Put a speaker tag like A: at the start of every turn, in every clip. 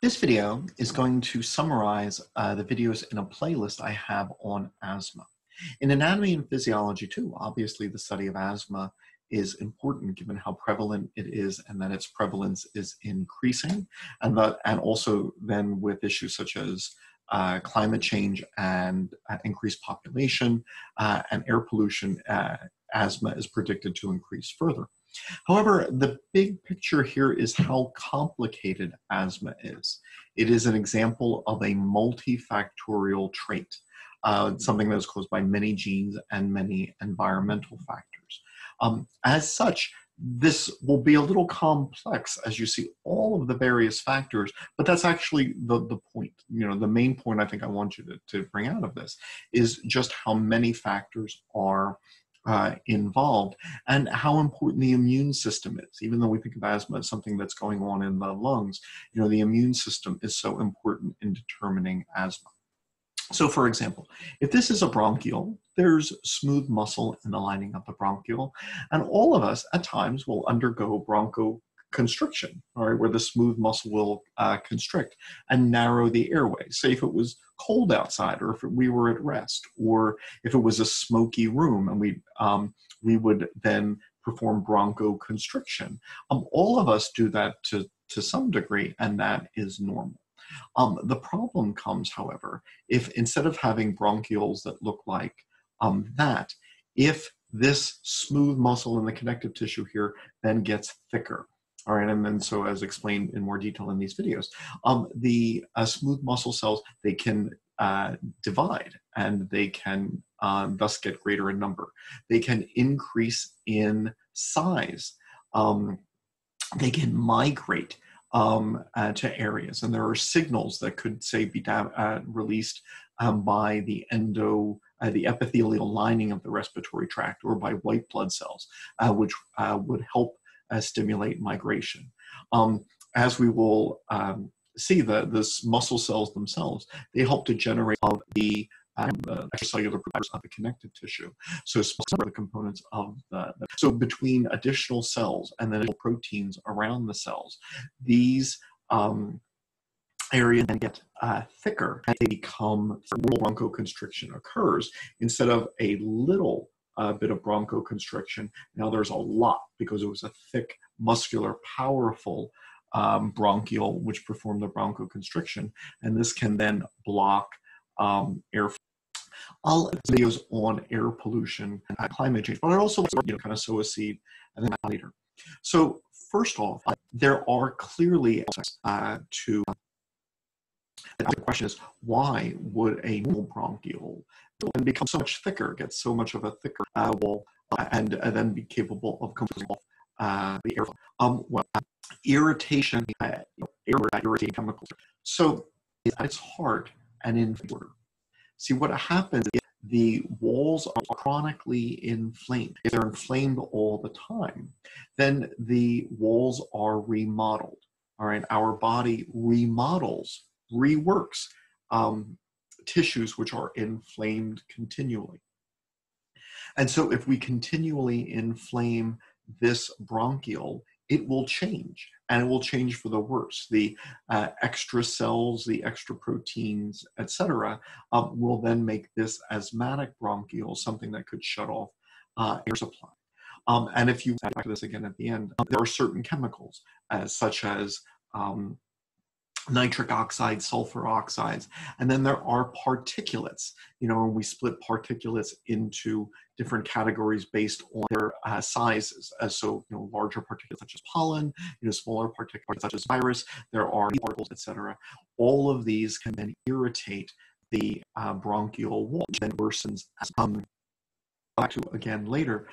A: This video is going to summarize the videos in a playlist I have on asthma. In anatomy and physiology too, obviously the study of asthma is important given how prevalent it is and that its prevalence is increasing, and also then with issues such as climate change and increased population and air pollution, asthma is predicted to increase further. However, the big picture here is how complicated asthma is. It is an example of a multifactorial trait, something that is caused by many genes and many environmental factors. As such, this will be a little complex as you see all of the various factors, but that's actually the point. The main point I think I want you to bring out of this is just how many factors are involved and how important the immune system is. Even though we think of asthma as something that's going on in the lungs, the immune system is so important in determining asthma. So for example, if this is a bronchiole, there's smooth muscle in the lining of the bronchiole, and all of us at times will undergo bronchoconstriction, all right, where the smooth muscle will constrict and narrow the airway. Say if it was cold outside, or if we were at rest, or if it was a smoky room and we would then perform bronchoconstriction. All of us do that to some degree, and that is normal. The problem comes, however, if instead of having bronchioles that look like that, if this smooth muscle in the connective tissue here then gets thicker. All right, and then so as explained in more detail in these videos, the smooth muscle cells, they can divide and they can thus get greater in number. They can increase in size. They can migrate to areas, and there are signals that could say be released by the epithelial lining of the respiratory tract, or by white blood cells, which would help stimulate migration. As we will see, the muscle cells themselves, they help to generate the extracellular providers of the connective tissue. So some of the components of so between additional cells and then proteins around the cells, these areas then get thicker and they become, bronchoconstriction occurs. Instead of a little bit of bronchoconstriction, now there's a lot, because it was a thick, muscular, powerful bronchiole which performed the bronchoconstriction, and this can then block airflow. I'll have videos on air pollution and climate change, but I also kind of sow a seed and then later. So first off, there are clearly to the question is, why would a normal bronchiole then become so much thicker, get so much of a thicker wall, and then be capable of composing the airflow? Well, irritation, irritating chemicals. So at its heart and in order. See, what happens is the walls are chronically inflamed. If they're inflamed all the time, then the walls are remodeled. All right, our body reworks tissues which are inflamed continually. And so if we continually inflame this bronchiole, it will change, and it will change for the worse. The extra cells, the extra proteins, etc., will then make this asthmatic bronchiole something that could shut off air supply. And if you back to this again at the end, there are certain chemicals, such as nitric oxide, sulfur oxides, and then there are particulates. And we split particulates into different categories based on their sizes. So, larger particulates such as pollen, smaller particulates such as virus, there are particles, etc. All of these can then irritate the bronchial wall, which then worsens as back to again later.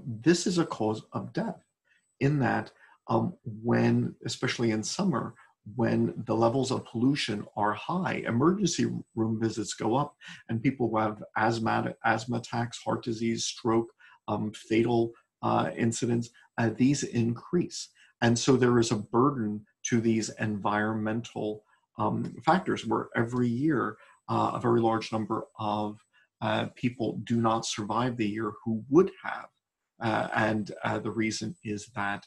A: This is a cause of death, in that when, especially in summer, when the levels of pollution are high, emergency room visits go up, and people who have asthma attacks, heart disease, stroke, fatal incidents, these increase. And so there is a burden to these environmental factors, where every year a very large number of people do not survive the year who would have. And the reason is that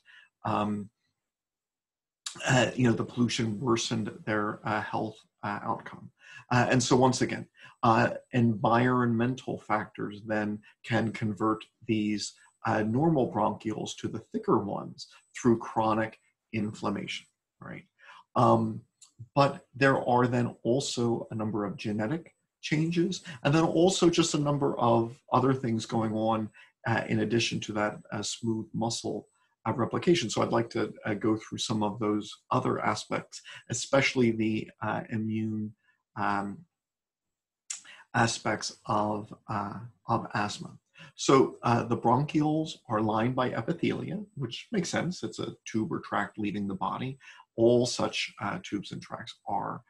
A: the pollution worsened their health outcome. And so once again, environmental factors then can convert these normal bronchioles to the thicker ones through chronic inflammation, right? But there are then also a number of genetic changes, and then also just a number of other things going on in addition to that smooth muscle replication. So I'd like to go through some of those other aspects, especially the immune aspects of asthma. So the bronchioles are lined by epithelia, which makes sense. It's a tube or tract leaving the body. All such tubes and tracts are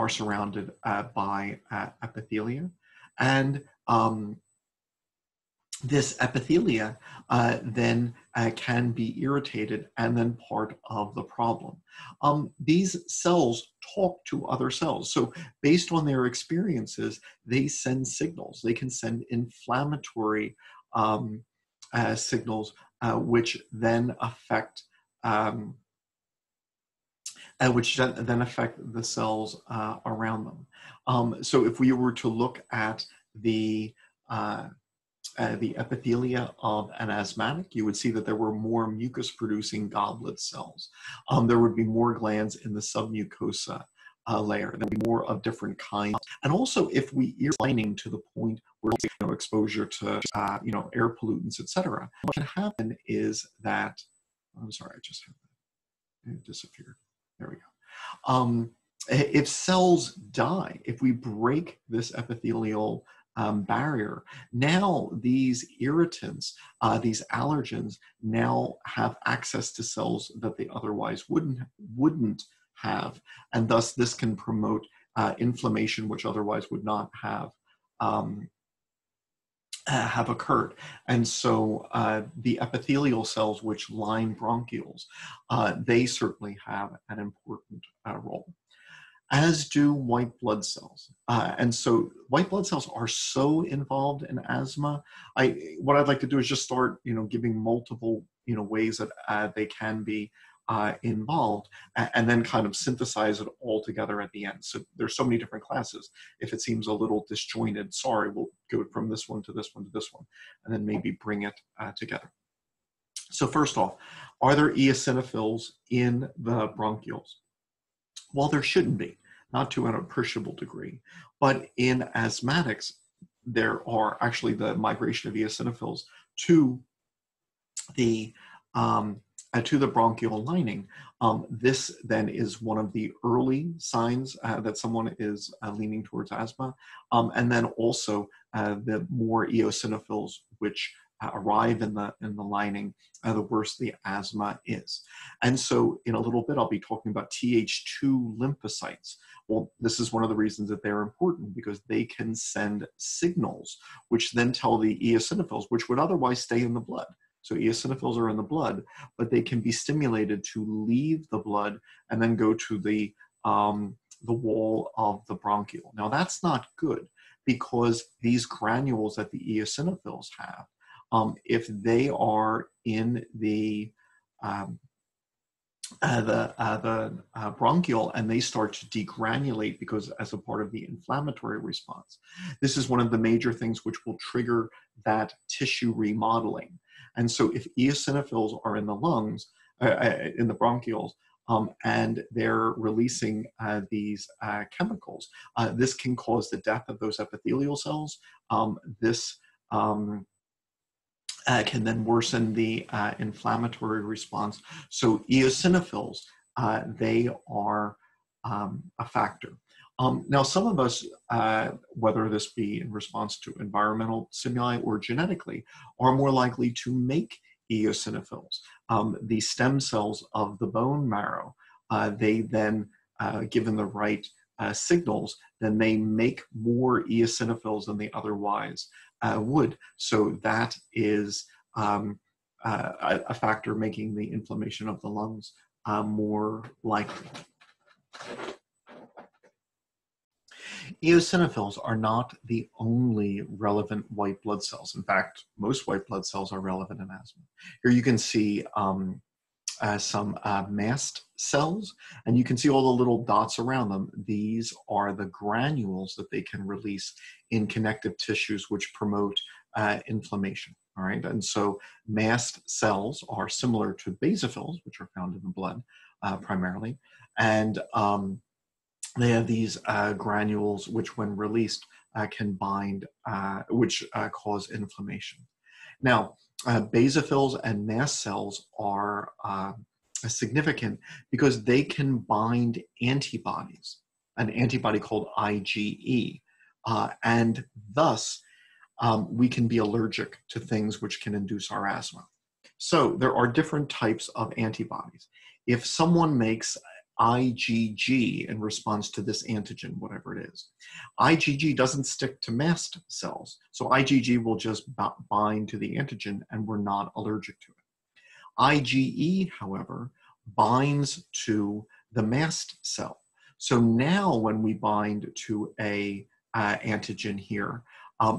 A: surrounded by epithelia, and this epithelia then can be irritated and then part of the problem. These cells talk to other cells. So based on their experiences, they send signals. They can send inflammatory signals, which then affect the cells around them. So if we were to look at the epithelia of an asthmatic, you would see that there were more mucus-producing goblet cells. There would be more glands in the submucosa layer. There would be more of different kinds. And also, if we ear lining to the point where exposure to air pollutants, etc., what can happen is that I'm sorry, I just had that. It disappeared. There we go. If cells die, if we break this epithelial barrier, now these irritants, these allergens, now have access to cells that they otherwise wouldn't have, and thus this can promote inflammation, which otherwise would not have occurred. And so the epithelial cells which line bronchioles, they certainly have an important role, as do white blood cells. And so white blood cells are so involved in asthma. What I'd like to do is just start, giving multiple, ways that they can be involved, and then kind of synthesize it all together at the end. So there's so many different classes. If it seems a little disjointed, sorry, we'll go from this one to this one to this one, and then maybe bring it together. So first off, are there eosinophils in the bronchioles? Well, there shouldn't be, not to an appreciable degree, but in asthmatics, there are actually the migration of eosinophils to the bronchial lining. This then is one of the early signs that someone is leaning towards asthma, and then also the more eosinophils which arrive in the lining, the worse the asthma is. And so in a little bit, I'll be talking about Th2 lymphocytes. Well, this is one of the reasons that they're important, because they can send signals, which then tell the eosinophils, which would otherwise stay in the blood. So eosinophils are in the blood, but they can be stimulated to leave the blood and then go to the wall of the bronchiole. Now that's not good, because these granules that the eosinophils have, if they are in the bronchiole and they start to degranulate because as a part of the inflammatory response, this is one of the major things which will trigger that tissue remodeling. And so if eosinophils are in the lungs, in the bronchioles, and they're releasing these chemicals, this can cause the death of those epithelial cells. This can then worsen the inflammatory response. So eosinophils, they are a factor. Now, some of us, whether this be in response to environmental stimuli or genetically, are more likely to make eosinophils. The stem cells of the bone marrow, they then, given the right signals, then they make more eosinophils than they otherwise would. So that is a factor making the inflammation of the lungs more likely. Eosinophils are not the only relevant white blood cells. In fact, most white blood cells are relevant in asthma. Here you can see some mast cells, and you can see all the little dots around them. These are the granules that they can release in connective tissues which promote inflammation. All right, and so mast cells are similar to basophils, which are found in the blood primarily, and they have these granules which, when released, can bind, which cause inflammation. Now, basophils and mast cells are significant because they can bind antibodies, an antibody called IgE, and thus we can be allergic to things which can induce our asthma. So there are different types of antibodies. If someone makes IgG in response to this antigen, whatever it is, IgG doesn't stick to mast cells. So IgG will just bind to the antigen and we're not allergic to it. IgE, however, binds to the mast cell. So now when we bind to a antigen here,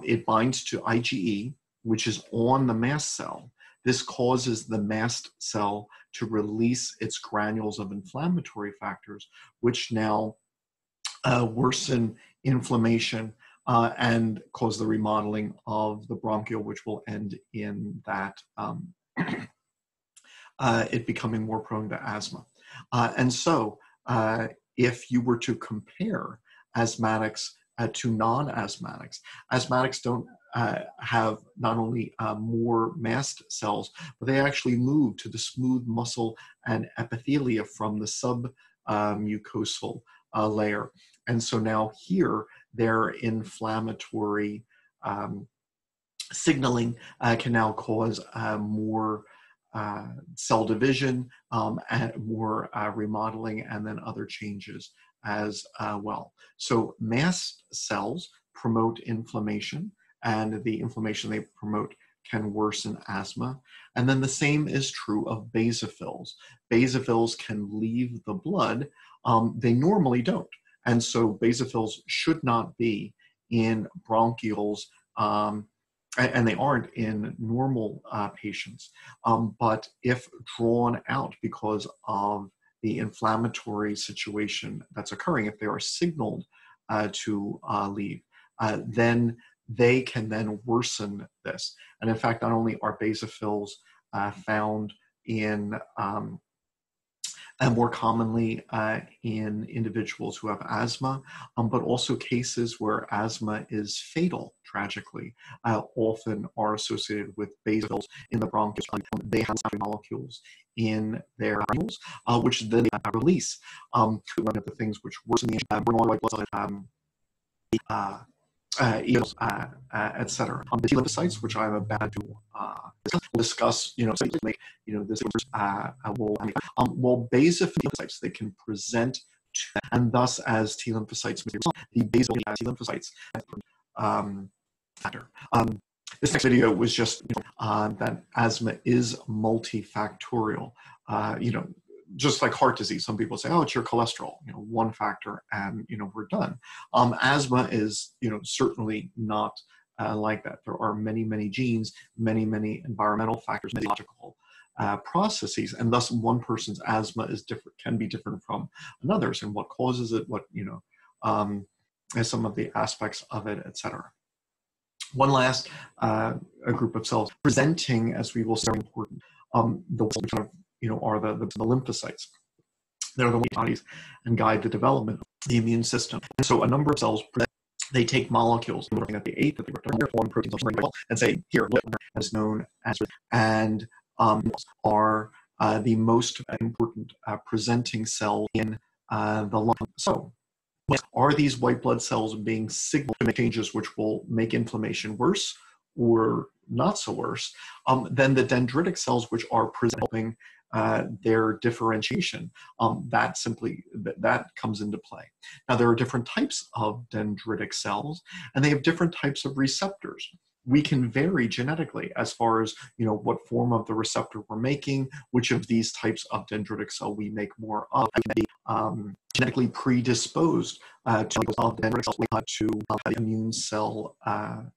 A: it binds to IgE, which is on the mast cell. This causes the mast cell to release its granules of inflammatory factors, which now worsen inflammation and cause the remodeling of the bronchiole, which will end in that it becoming more prone to asthma. And so if you were to compare asthmatics to non-asthmatics, asthmatics don't have not only more mast cells, but they actually move to the smooth muscle and epithelia from the submucosal layer. And so now here, their inflammatory signaling can now cause more cell division, and more remodeling, and then other changes as well. So mast cells promote inflammation, and the inflammation they promote can worsen asthma. And then the same is true of basophils. Basophils can leave the blood. They normally don't. And so basophils should not be in bronchioles, and they aren't in normal patients. But if drawn out because of the inflammatory situation that's occurring, if they are signaled to leave, then they can then worsen this. And in fact, not only are basophils found in more commonly in individuals who have asthma, but also cases where asthma is fatal, tragically, often are associated with basophils in the bronchus. They have molecules in their granules, which then they release. One of the things which worsen the white blood cell, eels, etc. The T lymphocytes, which I'm about to discuss, this well, basophil lymphocytes, they can present to, and thus as T lymphocytes, the basal T lymphocytes factor. This next video was just that asthma is multifactorial. Just like heart disease, some people say, oh, it's your cholesterol, one factor, and we're done. Asthma is, certainly not like that. There are many, many genes, many, many environmental factors, many logical processes, and thus one person's asthma is different, can be different from another's, and what causes it, what some of the aspects of it, etc. One last a group of cells presenting, as we will say, important. The ones which are the lymphocytes. They're the bodies and guide the development of the immune system. And so a number of cells, they take molecules that they ate, that they were formed proteins, and say, here, look, as known as, and are the most important presenting cell in the lung. So are these white blood cells being signaled to make changes which will make inflammation worse or not so worse? Then the dendritic cells, which are presenting their differentiation, that comes into play. Now, there are different types of dendritic cells, and they have different types of receptors. We can vary genetically as far as what form of the receptor we're making, which of these types of dendritic cell we make more of, genetically predisposed to dendritic cells to the immune cell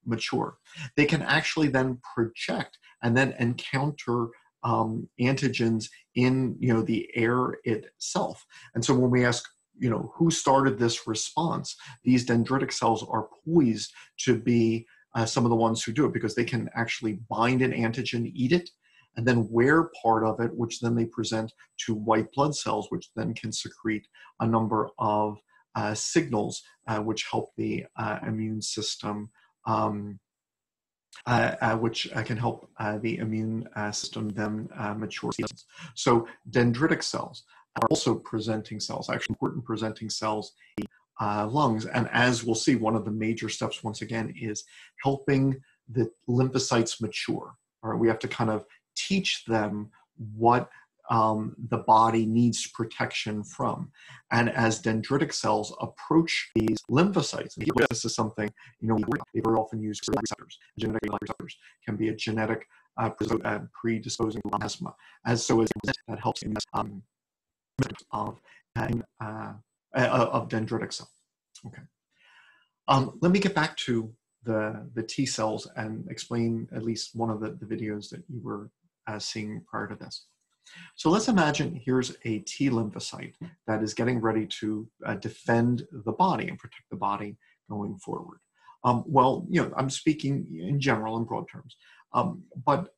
A: mature. They can actually then project and then encounter antigens in, the air itself. And so when we ask, who started this response, these dendritic cells are poised to be some of the ones who do it, because they can actually bind an antigen, eat it, and then wear part of it, which then they present to white blood cells, which then can secrete a number of signals which help the immune system, which can help the immune system then mature. So dendritic cells are also presenting cells, actually important presenting cells, lungs. And as we'll see, one of the major steps, once again, is helping the lymphocytes mature. All right, we have to kind of teach them what the body needs protection from. And as dendritic cells approach these lymphocytes, and this is something, they very often use receptors. Genetic receptors can be a genetic predisposing to asthma, as so is that helps in of dendritic cells. Okay. Let me get back to the T cells and explain at least one of the videos that you were seeing prior to this. So let's imagine here's a T lymphocyte that is getting ready to defend the body and protect the body going forward. Well, I'm speaking in general, in broad terms, but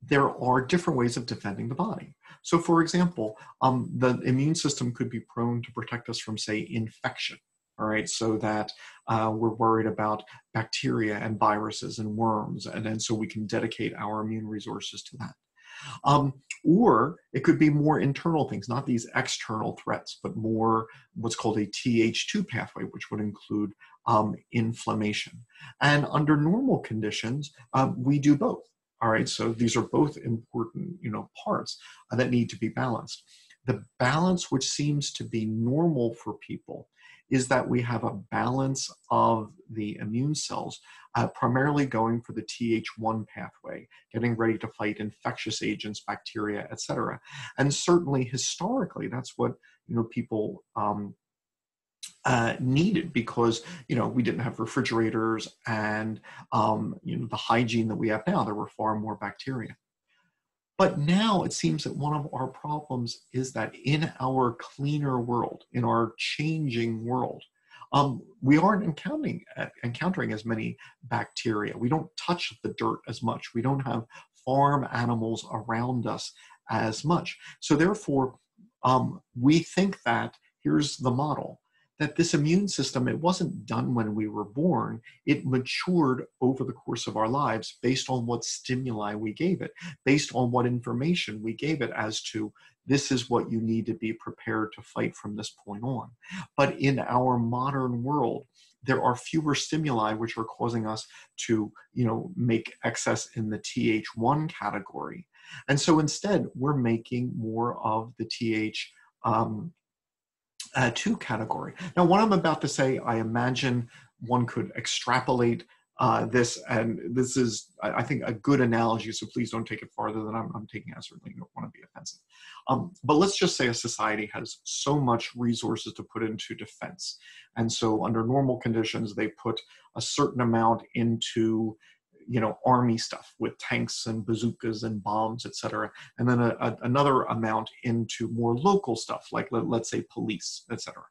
A: there are different ways of defending the body. So for example, the immune system could be prone to protect us from, say, infection. All right, so that we're worried about bacteria and viruses and worms, and then so we can dedicate our immune resources to that. Or it could be more internal things, not these external threats, but more what's called a Th2 pathway, which would include inflammation. And under normal conditions, we do both. All right, so these are both important, parts that need to be balanced. The balance which seems to be normal for people is that we have a balance of the immune cells, primarily going for the Th1 pathway, getting ready to fight infectious agents, bacteria, etc. And certainly historically, that's what people needed, because we didn't have refrigerators and the hygiene that we have now. There were far more bacteria. But now it seems that one of our problems is that in our cleaner world, in our changing world, we aren't encountering as many bacteria. We don't touch the dirt as much. We don't have farm animals around us as much. So therefore, we think that, here's the model, that this immune system, it wasn't done when we were born. It matured over the course of our lives based on what stimuli we gave it, based on what information we gave it as to, this is what you need to be prepared to fight from this point on. But in our modern world, there are fewer stimuli which are causing us to, make excess in the Th1 category. And so instead, we're making more of the Th2 category. Now, what I'm about to say, I imagine one could extrapolate this, and this is, I think, a good analogy, so please don't take it farther than I'm taking it. I certainly don't want to be offensive. But let's just say a society has so much resources to put into defense. And so under normal conditions, they put a certain amount into army stuff with tanks and bazookas and bombs, etc. And then another amount into more local stuff, like let's say police, etc.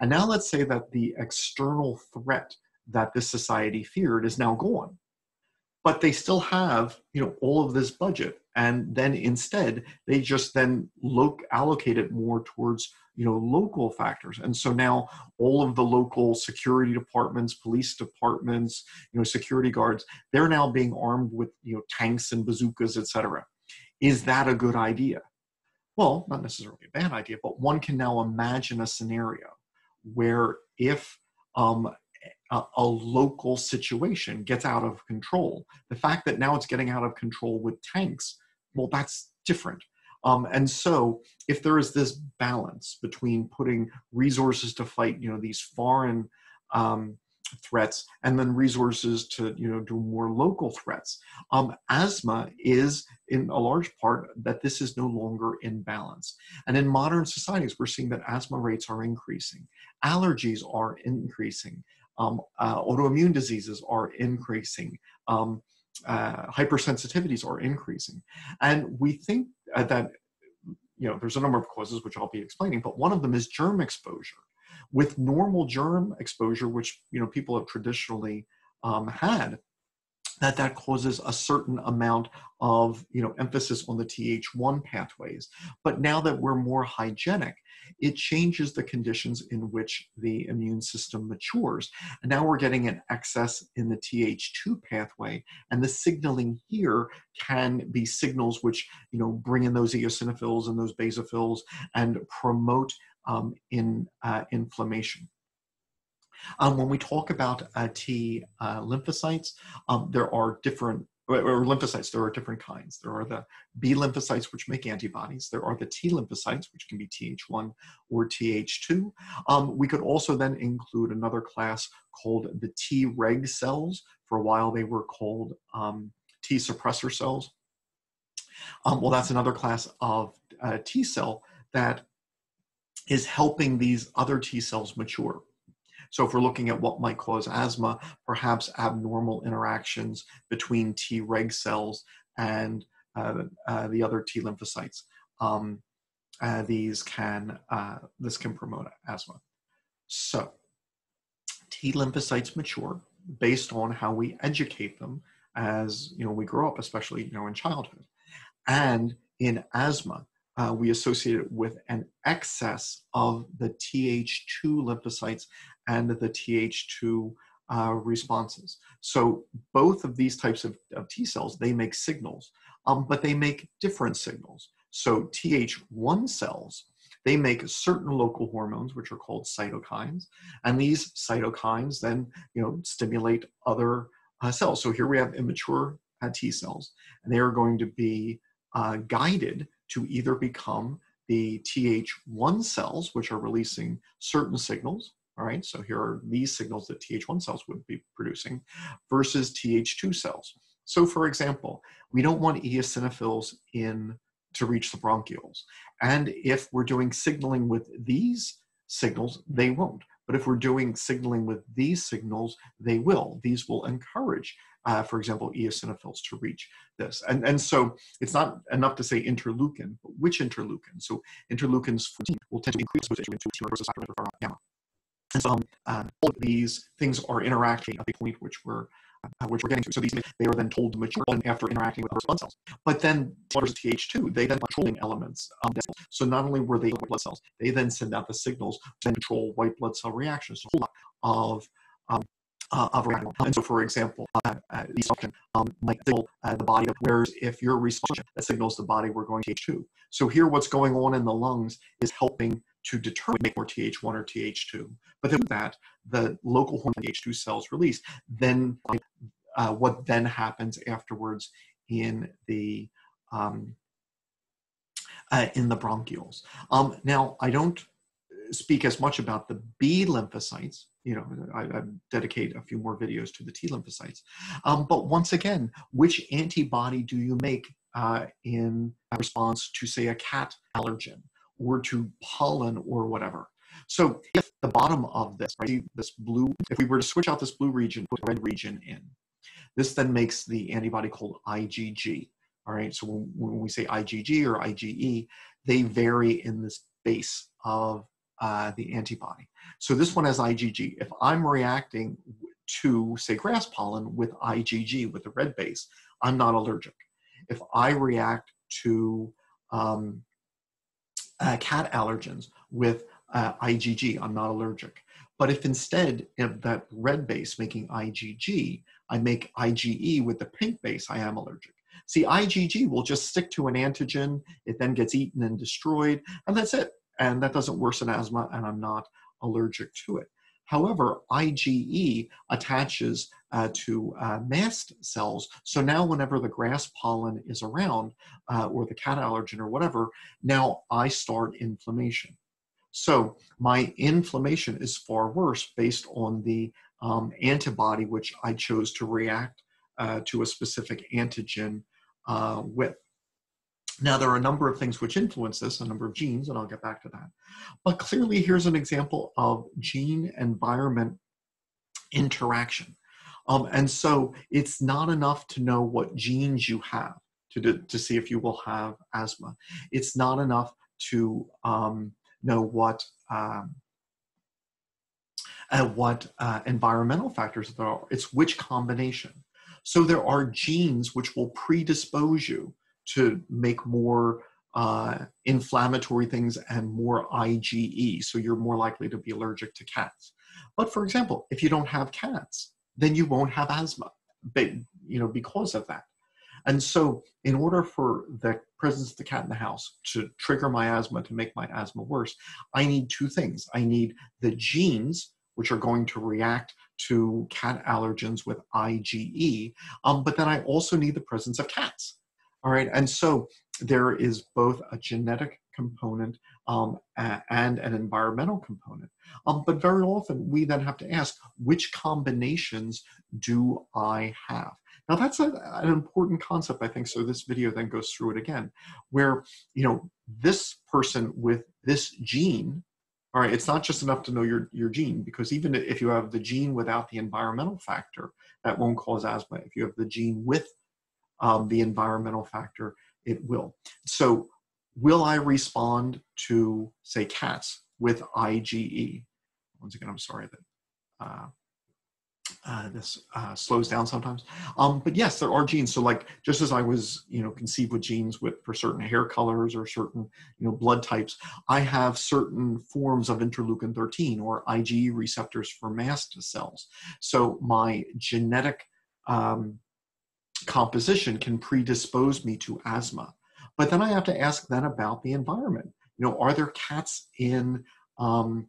A: And now let's say that the external threat that this society feared is now gone. But they still have, all of this budget. And then instead, they just then allocate it more towards, local factors. And so now all of the local security departments, police departments, security guards, they're now being armed with, tanks and bazookas, etc. Is that a good idea? Well, not necessarily a bad idea, but one can now imagine a scenario where if a local situation gets out of control, the fact that now it's getting out of control with tanks, well, that's different. And so if there is this balance between putting resources to fight, these foreign threats, and then resources to, do more local threats, asthma is, in a large part, that this is no longer in balance. And in modern societies, we're seeing that asthma rates are increasing. Allergies are increasing. Autoimmune diseases are increasing. hypersensitivities are increasing. And we think that, there's a number of causes which I'll be explaining, but one of them is germ exposure. With normal germ exposure, which, people have traditionally had, that causes a certain amount of, emphasis on the Th1 pathways. But now that we're more hygienic, it changes the conditions in which the immune system matures. And now we're getting an excess in the Th2 pathway. And the signaling here can be signals which, bring in those eosinophils and those basophils and promote inflammation. When we talk about T lymphocytes, there are different, or lymphocytes, there are different kinds. There are the B lymphocytes, which make antibodies. There are the T lymphocytes, which can be Th1 or Th2. We could also then include another class called the Treg cells. For a while, they were called T suppressor cells. Well, that's another class of T cell that is helping these other T cells mature. So if we're looking at what might cause asthma, perhaps abnormal interactions between Treg cells and the other T lymphocytes, this can promote asthma. So T lymphocytes mature based on how we educate them as we grow up, especially in childhood. And in asthma, we associate it with an excess of the Th2 lymphocytes and the Th2 responses. So both of these types of T cells, they make signals, but they make different signals. So Th1 cells, they make certain local hormones, which are called cytokines. And these cytokines then, stimulate other cells. So here we have immature T cells, and they are going to be guided to either become the Th1 cells, which are releasing certain signals. All right, so here are these signals that Th1 cells would be producing versus Th2 cells. So for example, we don't want eosinophils to reach the bronchioles. And if we're doing signaling with these signals, they won't. But if we're doing signaling with these signals, they will. These will encourage, for example, eosinophils to reach this. And so it's not enough to say interleukin, but which interleukin? So interleukins 14 will tend to increase exposure to T versus factor gamma. And so all of these things are interacting at the point which we're getting to. So they are then told to mature after interacting with other blood cells. But then versus Th2, they then controlling elements. So not only were they white blood cells, they then send out the signals to control white blood cell reactions to a whole lot of reaction. And so, for example, these often might signal the body, whereas if you're responding, that signals the body we're going to Th2. So here what's going on in the lungs is helping to determine make more Th1 or Th2. But then with that, the local hormone Th2 cells release, then what then happens afterwards in the bronchioles. Now, I don't speak as much about the B lymphocytes. I dedicate a few more videos to the T lymphocytes. But once again, which antibody do you make in response to, say, a cat allergen or to pollen or whatever? So if the bottom of this, right, this blue, if we were to switch out this blue region, put the red region in, this then makes the antibody called IgG. All right, so when we say IgG or IgE, they vary in this base of the antibody. So this one has IgG. If I'm reacting to, say, grass pollen with IgG, with the red base, I'm not allergic. If I react to cat allergens with IgG, I'm not allergic. But if instead of that red base making IgG, I make IgE with the pink base, I am allergic. See, IgG will just stick to an antigen, it then gets eaten and destroyed, and that's it. And that doesn't worsen asthma, and I'm not allergic to it. However, IgE attaches to mast cells. So now whenever the grass pollen is around, or the cat allergen or whatever, now I start inflammation. So my inflammation is far worse based on the antibody which I chose to react to a specific antigen with. Now, there are a number of things which influence this, a number of genes, and I'll get back to that. But clearly, here's an example of gene-environment interaction. And so it's not enough to know what genes you have to see if you will have asthma. It's not enough to know what environmental factors there are. It's which combination. So there are genes which will predispose you to make more inflammatory things and more IgE, so you're more likely to be allergic to cats. But for example, if you don't have cats, then you won't have asthma, because of that. And so in order for the presence of the cat in the house to trigger my asthma, to make my asthma worse, I need two things. I need the genes, which are going to react to cat allergens with IgE, but then I also need the presence of cats. All right, and so there is both a genetic component and an environmental component. But very often we then have to ask, which combinations do I have? Now that's an important concept, I think, so this video then goes through it again, where, this person with this gene, all right, it's not just enough to know your gene, because even if you have the gene without the environmental factor, that won't cause asthma. If you have the gene with the environmental factor, it will. So will I respond to, say, cats with IgE? Once again, I'm sorry that this slows down sometimes. But yes, there are genes. So like, just as I was, conceived with genes for certain hair colors or certain, blood types, I have certain forms of interleukin-13 or IgE receptors for mast cells. So my genetic composition can predispose me to asthma. But then I have to ask then about the environment. Are there cats in the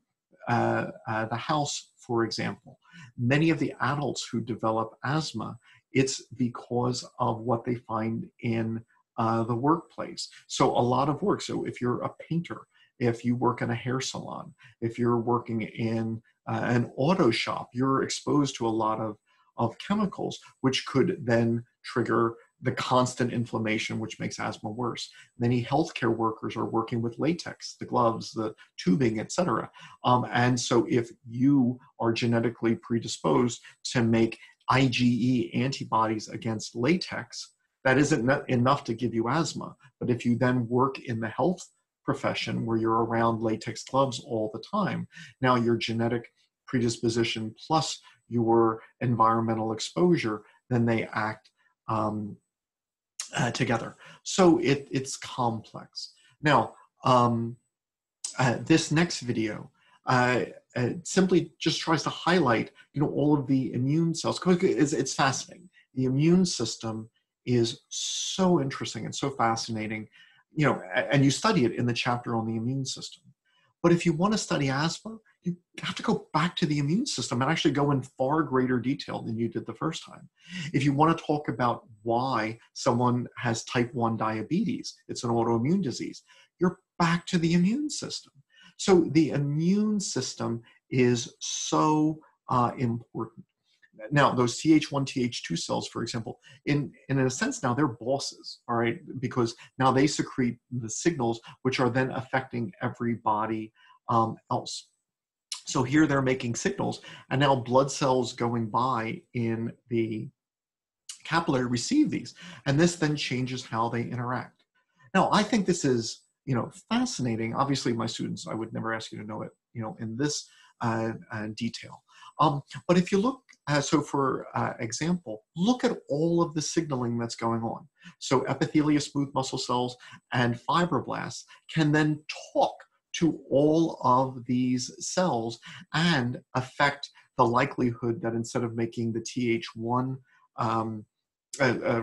A: house, for example? Many of the adults who develop asthma, it's because of what they find in the workplace. So a lot of work. So if you're a painter, if you work in a hair salon, if you're working in an auto shop, you're exposed to a lot of chemicals, which could then trigger the constant inflammation, which makes asthma worse. Many healthcare workers are working with latex, the gloves, the tubing, etc. And so if you are genetically predisposed to make IgE antibodies against latex, that isn't enough to give you asthma. But if you then work in the health profession where you're around latex gloves all the time, now your genetic predisposition plus your environmental exposure, then they act together. So it's complex. Now, this next video simply just tries to highlight, all of the immune cells, because it's fascinating. The immune system is so interesting and so fascinating, and you study it in the chapter on the immune system. But if you want to study asthma, you have to go back to the immune system and actually go in far greater detail than you did the first time. If you want to talk about why someone has type 1 diabetes, it's an autoimmune disease, you're back to the immune system. So the immune system is so important. Now, those Th1, Th2 cells, for example, in a sense now they're bosses, all right, because now they secrete the signals which are then affecting everybody else. So here they're making signals, and now blood cells going by in the capillary receive these, and this then changes how they interact. Now, I think this is, fascinating. Obviously, my students, I would never ask you to know it, in this detail. But if you look, so for example, look at all of the signaling that's going on. So epithelia, smooth muscle cells, and fibroblasts can then talk to all of these cells and affect the likelihood that instead of making the Th1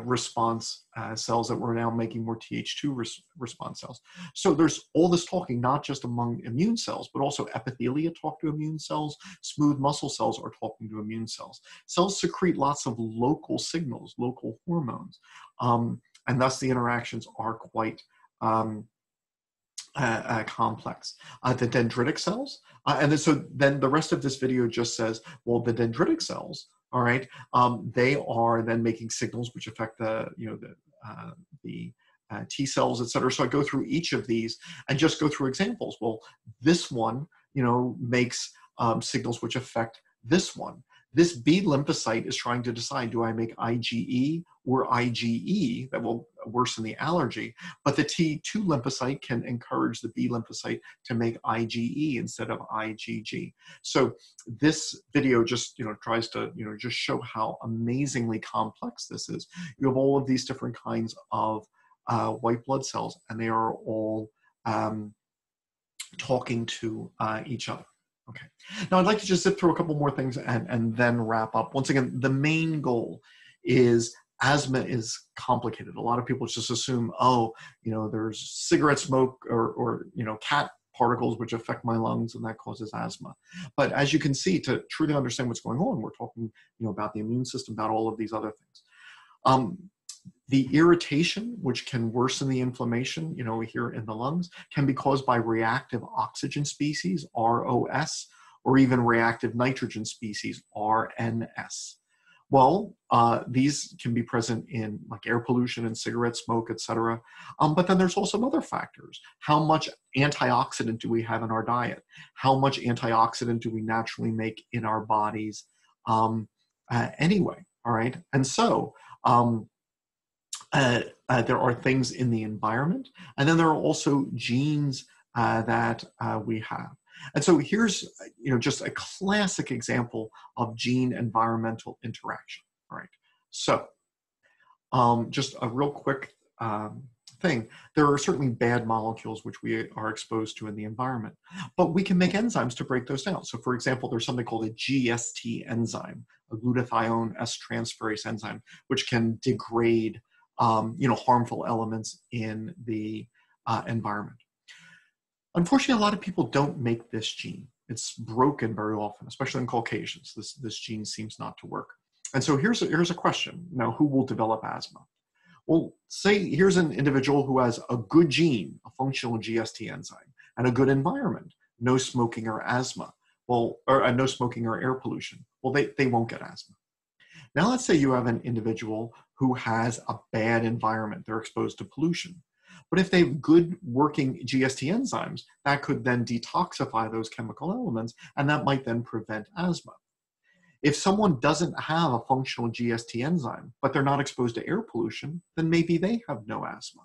A: response cells, that we're now making more Th2 response cells. So there's all this talking, not just among immune cells, but also epithelia talk to immune cells, smooth muscle cells are talking to immune cells. Cells secrete lots of local signals, local hormones, and thus the interactions are quite complex. The dendritic cells, and then the rest of this video just says, well, the dendritic cells, all right, they are then making signals which affect the T cells, et cetera. So I go through each of these and just go through examples. Well, this one, makes signals which affect this one. This B lymphocyte is trying to decide, do I make IgE or IgE that will worsen the allergy? But the T2 lymphocyte can encourage the B lymphocyte to make IgE instead of IgG. So this video just tries to just show how amazingly complex this is. You have all of these different kinds of white blood cells, and they are all talking to each other. Okay, now I'd like to just zip through a couple more things and then wrap up. Once again, the main goal is asthma is complicated. A lot of people just assume, oh, there's cigarette smoke or cat particles which affect my lungs and that causes asthma. But as you can see, to truly understand what's going on, we're talking about the immune system, about all of these other things. The irritation, which can worsen the inflammation, here in the lungs, can be caused by reactive oxygen species, ROS, or even reactive nitrogen species, RNS. Well, these can be present in like air pollution and cigarette smoke, etc. But then there's also other factors. How much antioxidant do we have in our diet? How much antioxidant do we naturally make in our bodies anyway? All right, and so there are things in the environment, and then there are also genes that we have. And so here's just a classic example of gene-environmental interaction. All right, so just a real quick thing. There are certainly bad molecules which we are exposed to in the environment, but we can make enzymes to break those down. So for example, there's something called a GST enzyme, a glutathione S-transferase enzyme, which can degrade harmful elements in the environment. Unfortunately, a lot of people don't make this gene. It's broken very often, especially in Caucasians. This gene seems not to work. And so here's a question. Now, who will develop asthma? Well, say here's an individual who has a good gene, a functional GST enzyme, and a good environment, no smoking or asthma. Well, or no smoking or air pollution. Well, they won't get asthma. Now, let's say you have an individual who has a bad environment. They're exposed to pollution. But if they have good working GST enzymes, that could then detoxify those chemical elements, and that might then prevent asthma. If someone doesn't have a functional GST enzyme, but they're not exposed to air pollution, then maybe they have no asthma.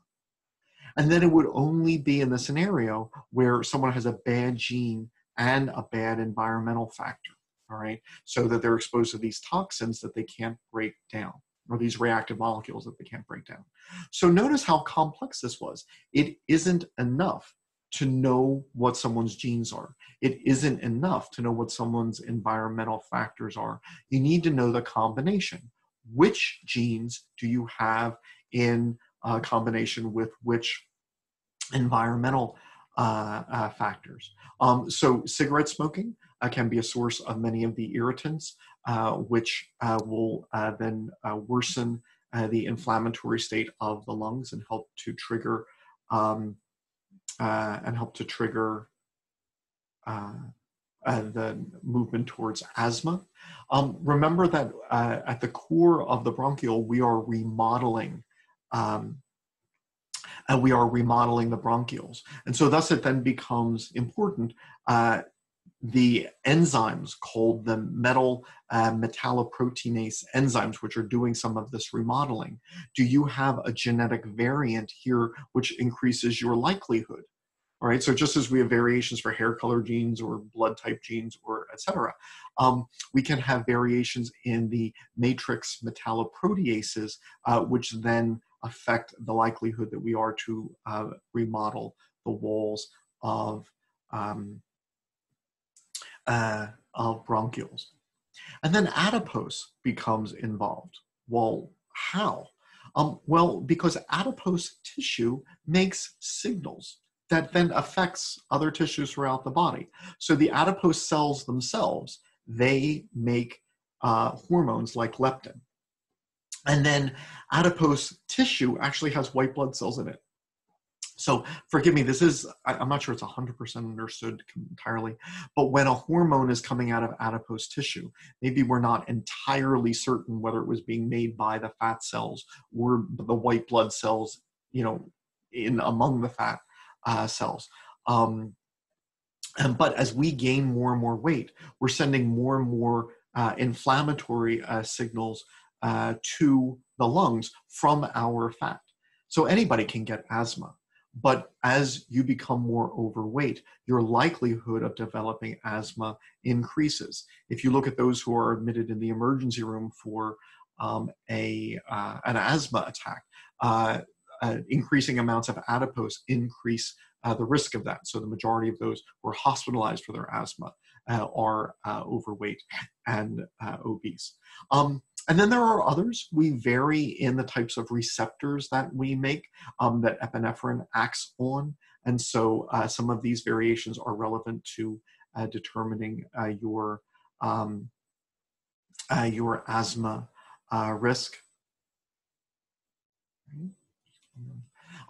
A: And then it would only be in the scenario where someone has a bad gene and a bad environmental factor, all right? So that they're exposed to these toxins that they can't break down, or these reactive molecules that they can't break down. So notice how complex this was. It isn't enough to know what someone's genes are. It isn't enough to know what someone's environmental factors are. You need to know the combination. Which genes do you have in combination with which environmental factors? So cigarette smoking can be a source of many of the irritants, which will then worsen the inflammatory state of the lungs and help to trigger the movement towards asthma. Remember that at the core of the bronchiole, we are remodeling the bronchioles. And so thus it then becomes important the enzymes called the metalloproteinase enzymes, which are doing some of this remodeling. Do you have a genetic variant here which increases your likelihood? All right, so just as we have variations for hair color genes or blood type genes or et cetera, we can have variations in the matrix metalloproteases, which then affect the likelihood that we are to remodel the walls of bronchioles. And then adipose becomes involved. Well, how? Well, because adipose tissue makes signals that then affects other tissues throughout the body. So the adipose cells themselves, they make hormones like leptin. And then adipose tissue actually has white blood cells in it. So forgive me, this is, I'm not sure it's 100% understood entirely, but when a hormone is coming out of adipose tissue, maybe we're not entirely certain whether it was being made by the fat cells or the white blood cells, in among the fat cells. But as we gain more and more weight, we're sending more and more inflammatory signals to the lungs from our fat. So anybody can get asthma, but as you become more overweight, your likelihood of developing asthma increases. If you look at those who are admitted in the emergency room for an asthma attack, increasing amounts of adipose increase the risk of that. So the majority of those who are hospitalized for their asthma are overweight and obese. And then there are others. We vary in the types of receptors that we make that epinephrine acts on. And so some of these variations are relevant to determining your asthma risk.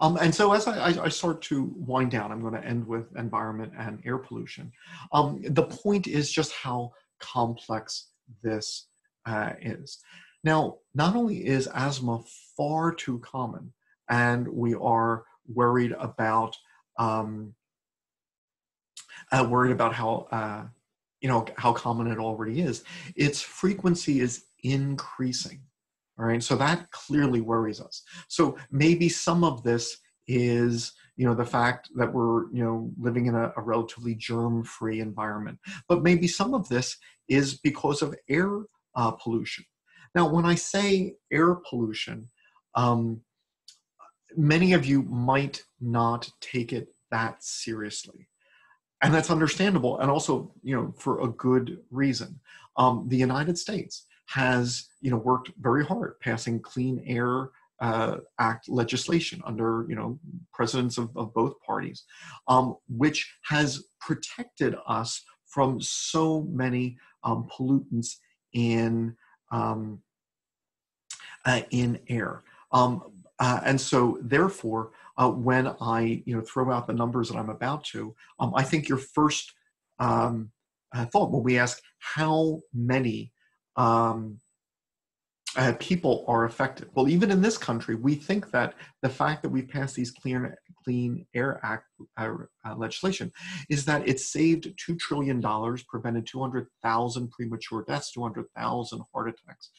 A: And so as I start to wind down, I'm going to end with environment and air pollution. The point is just how complex this is. Now, not only is asthma far too common, and we are worried about how how common it already is, its frequency is increasing. All right, so that clearly worries us. So maybe some of this is, the fact that we're, living in a relatively germ-free environment. But maybe some of this is because of air pollution. Now, when I say air pollution, many of you might not take it that seriously. And that's understandable, and also, for a good reason. The United States has, worked very hard passing Clean Air Act legislation under, presidents of both parties, which has protected us from so many pollutants in air. And so, therefore, when I, throw out the numbers that I'm about to, I think your first thought when we ask how many people are affected. Well, even in this country, we think that the fact that we've passed these Clean Air Act legislation is that it saved $2 trillion, prevented 200,000 premature deaths, 200,000 heart attacks.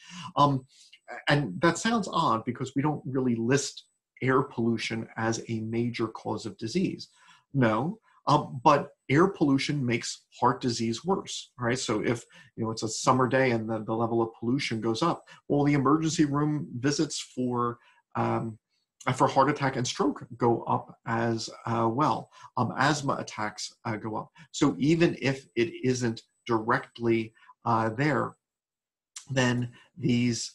A: And that sounds odd because we don't really list air pollution as a major cause of disease. No, but air pollution makes heart disease worse, right? So if, it's a summer day and the level of pollution goes up, well, the emergency room visits for heart attack and stroke go up as well. Asthma attacks go up. So even if it isn't directly there, then these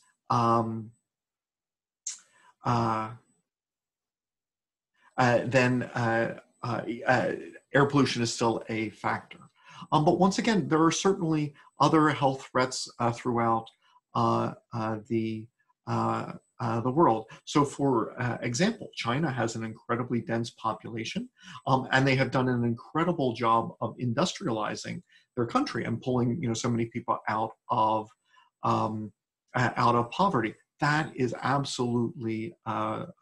A: air pollution is still a factor. But once again, there are certainly other health threats throughout the world. So for example, China has an incredibly dense population, and they have done an incredible job of industrializing their country and pulling, so many people out of poverty. That is absolutely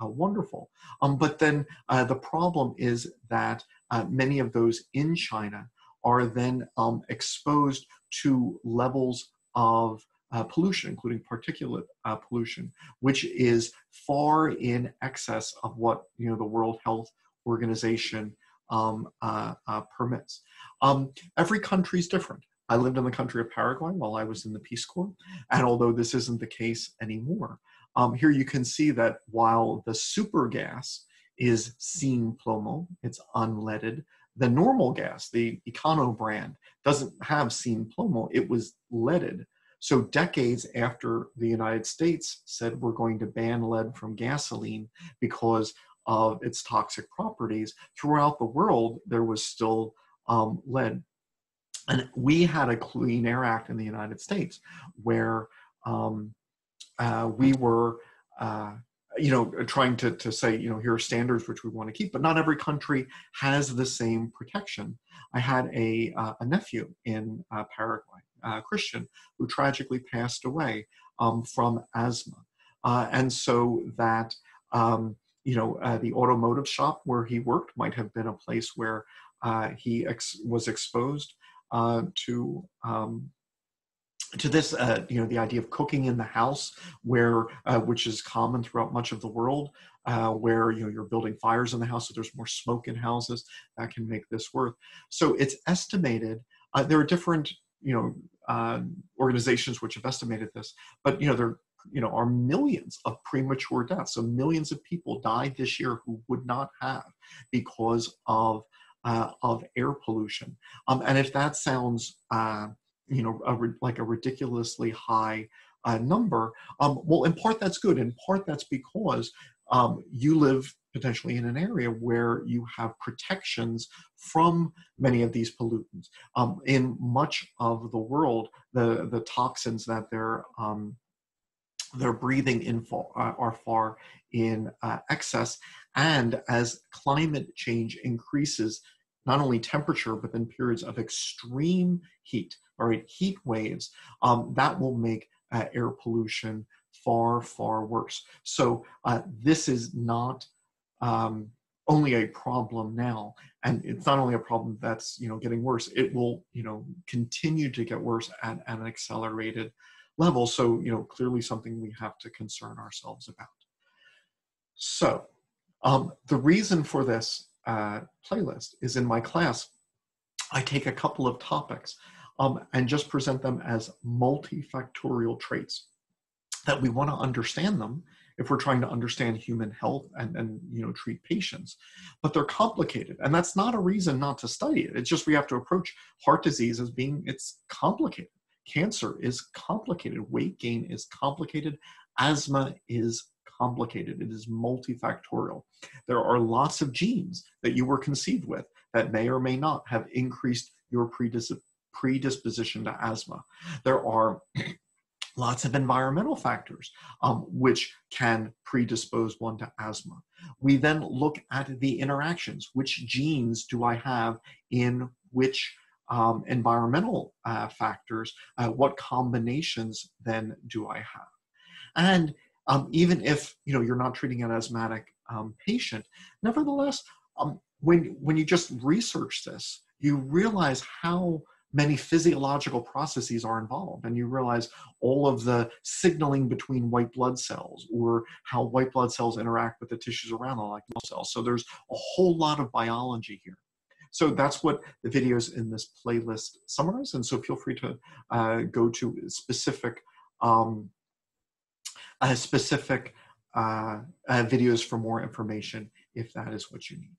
A: wonderful. But then the problem is that many of those in China are then exposed to levels of pollution, including particulate pollution, which is far in excess of what the World Health Organization permits. Every country is different. I lived in the country of Paraguay while I was in the Peace Corps, and although this isn't the case anymore, here you can see that while the super gas is sin plomo, it's unleaded, the normal gas, the Econo brand, doesn't have sin plomo, it was leaded. So decades after the United States said we're going to ban lead from gasoline because of its toxic properties, throughout the world there was still lead. And we had a Clean Air Act in the United States where we were, trying to say, here are standards which we want to keep, but not every country has the same protection. I had a nephew in Paraguay, Christian, who tragically passed away from asthma. And so that, the automotive shop where he worked might have been a place where he was exposed to to this, the idea of cooking in the house, where which is common throughout much of the world, where you're building fires in the house, so there's more smoke in houses that can make this work. So it's estimated. There are different organizations which have estimated this, but there are millions of premature deaths. So millions of people died this year who would not have because of air pollution. And if that sounds like a ridiculously high number, well, in part that's good. In part that's because you live potentially in an area where you have protections from many of these pollutants. In much of the world, the toxins that they're breathing in are far in excess. And as climate change increases, not only temperature, but then periods of extreme heat, all right, heat waves, that will make air pollution far, far worse. So this is not only a problem now, and it's not only a problem that's getting worse. It will continue to get worse at an accelerated level. So clearly something we have to concern ourselves about. So the reason for this playlist is, in my class, I take a couple of topics and just present them as multifactorial traits that we want to understand them if we're trying to understand human health and treat patients. But they're complicated, and that's not a reason not to study it. It's just we have to approach heart disease as it's complicated. Cancer is complicated. Weight gain is complicated. Asthma is complicated. It is multifactorial. There are lots of genes that you were conceived with that may or may not have increased your predisposition to asthma. There are lots of environmental factors which can predispose one to asthma. We then look at the interactions. Which genes do I have in which environmental factors? What combinations then do I have? And even if you're not treating an asthmatic patient, nevertheless, when you just research this, you realize how many physiological processes are involved, and you realize all of the signaling between white blood cells, or how white blood cells interact with the tissues around them, like muscle cells. So there's a whole lot of biology here. So that's what the videos in this playlist summarize, and so feel free to go to specific videos for more information if that is what you need.